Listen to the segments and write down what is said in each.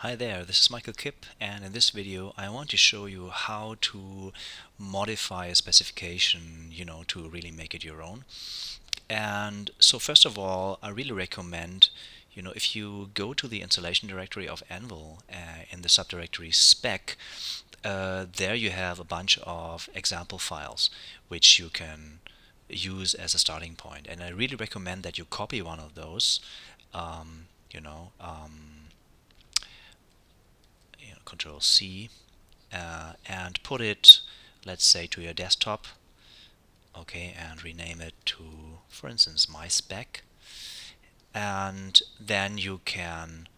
Hi there, this is Michael Kipp, and in this video I want to show you how to modify a specification, to really make it your own. And so first of all, I really recommend, if you go to the installation directory of Anvil in the subdirectory spec, there you have a bunch of example files which you can use as a starting point. And I really recommend that you copy one of those, um, you know, um, Control C, and put it, let's say, to your desktop, okay, and rename it to, for instance, my spec, and then you can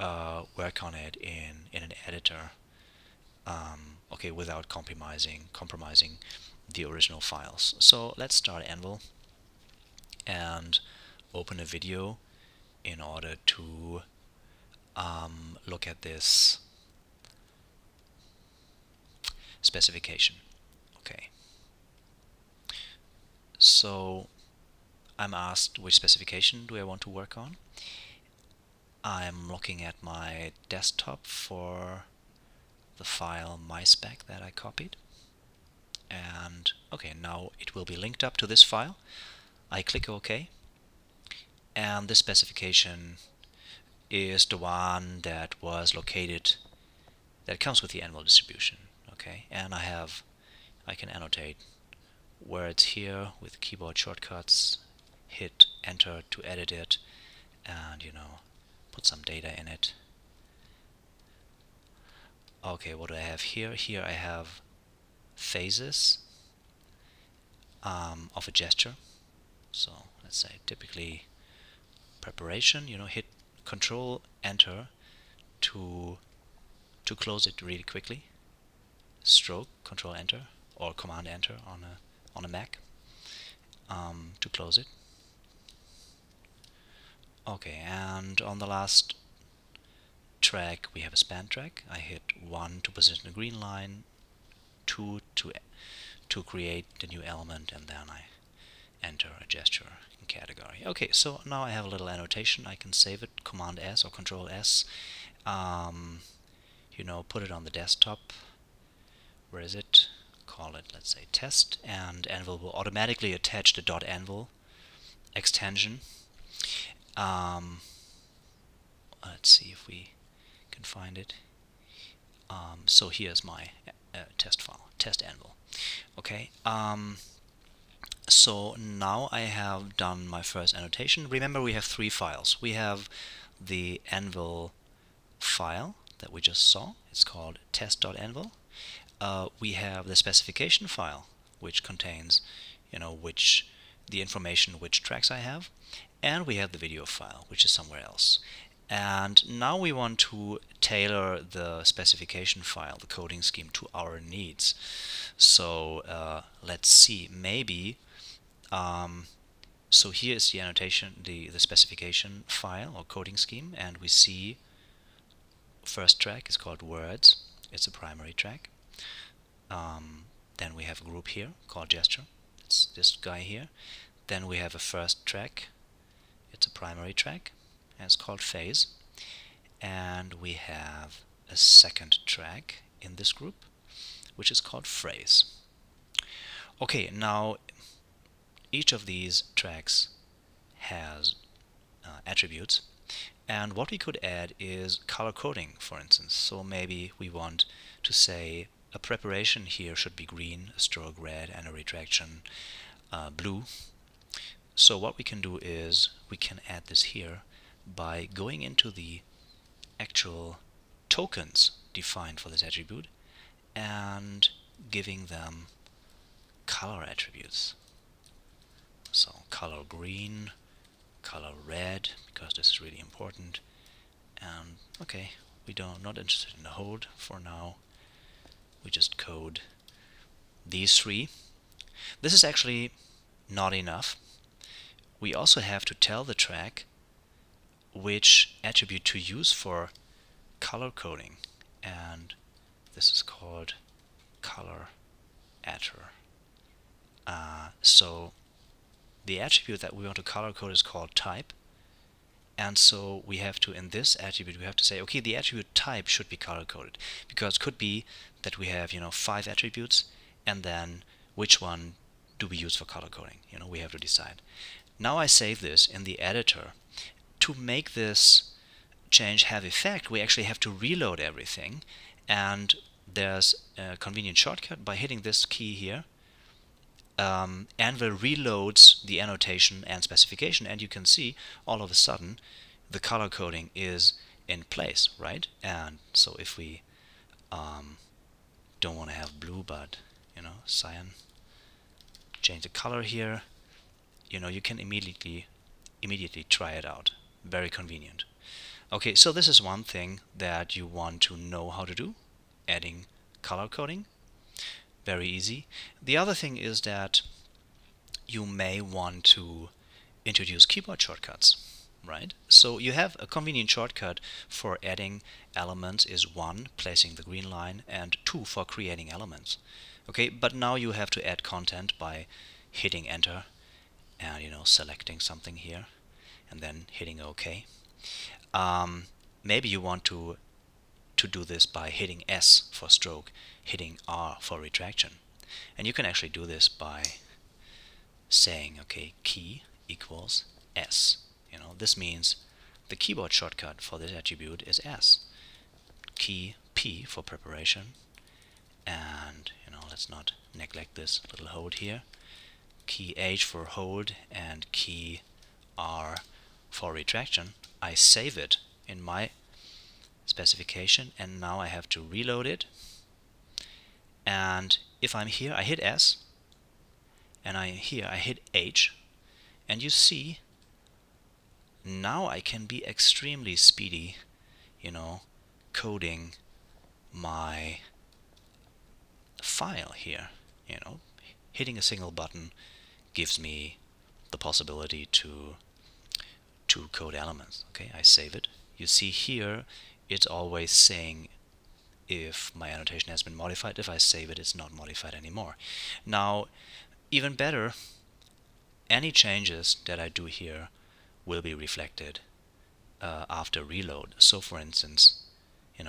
work on it in an editor, okay, without compromising the original files. So let's start Anvil and open a video in order to look at this specification. Okay, so I'm asked which specification do I want to work on. I'm looking at my desktop for the file myspec that I copied. And okay, now it will be linked up to this file. I click OK. And this specification is the one that was located, that comes with the Anvil distribution. Okay, and I can annotate words here with keyboard shortcuts, hit enter to edit it, and put some data in it. Okay, what do I have here? Here I have phases of a gesture. So let's say typically preparation, hit Control Enter to close it really quickly. Stroke, Control Enter, or Command Enter on a Mac to close it. Okay, and on the last track we have a span track. I hit 1 to position the green line, 2 to create the new element, and then I enter a gesture in category. Okay, so now I have a little annotation. I can save it, Command S or Control S, put it on the desktop. Where is it? Call it, let's say, test, and Anvil will automatically attach the .anvil extension. Let's see if we can find it. So here's my test file, test Anvil. Okay. So now I have done my first annotation. Remember, we have 3 files. We have the Anvil file that we just saw. It's called test.anvil. We have the specification file, which contains, the information which tracks I have, and we have the video file, which is somewhere else. And now we want to tailor the specification file, the coding scheme, to our needs. So let's see, maybe so here is the annotation, the specification file or coding scheme, and we see first track is called words. It's a primary track. Then we have a group here called gesture. It's this guy here. Then we have a first track. It's a primary track, and it's called phase. And we have a second track in this group, which is called phrase. Okay, now each of these tracks has attributes, and what we could add is color coding, for instance. So maybe we want to say a preparation here should be green, a stroke red, and a retraction blue. So what we can do is we can add this here by going into the actual tokens defined for this attribute and giving them color attributes. So color green, color red, because this is really important. And okay, not interested in the hold for now. We just code these 3. This is actually not enough. We also have to tell the track which attribute to use for color coding, and this is called color attr. So the attribute that we want to color code is called type, And so we have to, in this attribute, we have to say, okay, the attribute type should be color-coded, because it could be that we have, 5 attributes, and then which one do we use for color coding? We have to decide. Now I save this in the editor. To make this change have effect, we actually have to reload everything, and there's a convenient shortcut by hitting this key here. Anvil reloads the annotation and specification, and you can see all of a sudden the color coding is in place, right? And so if we don't want to have blue but cyan, change the color here, you can immediately try it out. Very convenient. Okay, so this is one thing that you want to know how to do, adding color coding. Very easy. The other thing is that you may want to introduce keyboard shortcuts, right? So you have a convenient shortcut for adding elements is 1, placing the green line, and 2 for creating elements. Okay, but now you have to add content by hitting enter and selecting something here and then hitting OK. Maybe you want to do this by hitting S for stroke, hitting R for retraction. And you can actually do this by saying, okay, key equals S. This means the keyboard shortcut for this attribute is S. Key P for preparation, and let's not neglect this little hold here. Key H for hold and key R for retraction. I save it in my specification, and now I have to reload it. And if I'm here, I hit S, and I hit H, and you see now I can be extremely speedy, coding my file here. Hitting a single button gives me the possibility to code elements. Okay, I save it. You see here it's always saying if my annotation has been modified. If I save it, it's not modified anymore. Now, even better, any changes that I do here will be reflected after reload. So for instance,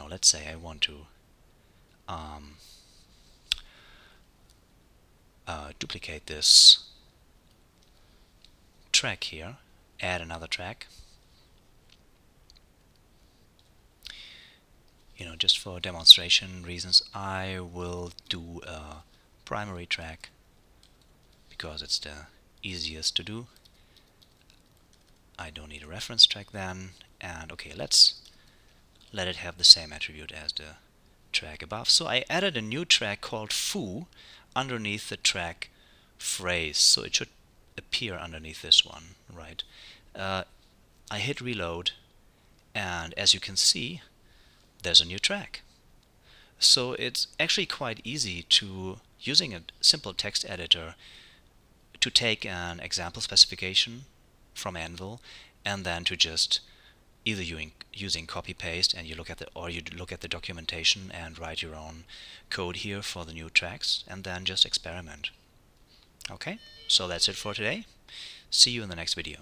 let's say I want to duplicate this track here, add another track. Just for demonstration reasons, I will do a primary track because it's the easiest to do. I don't need a reference track then, and okay, let's let it have the same attribute as the track above. So I added a new track called foo underneath the track phrase, so it should appear underneath this one, right? I hit reload, and as you can see, there's a new track. So it's actually quite easy to, using a simple text editor, to take an example specification from Anvil and then to just either using copy paste and you look at the documentation and write your own code here for the new tracks and then just experiment. Okay, so that's it for today. See you in the next video.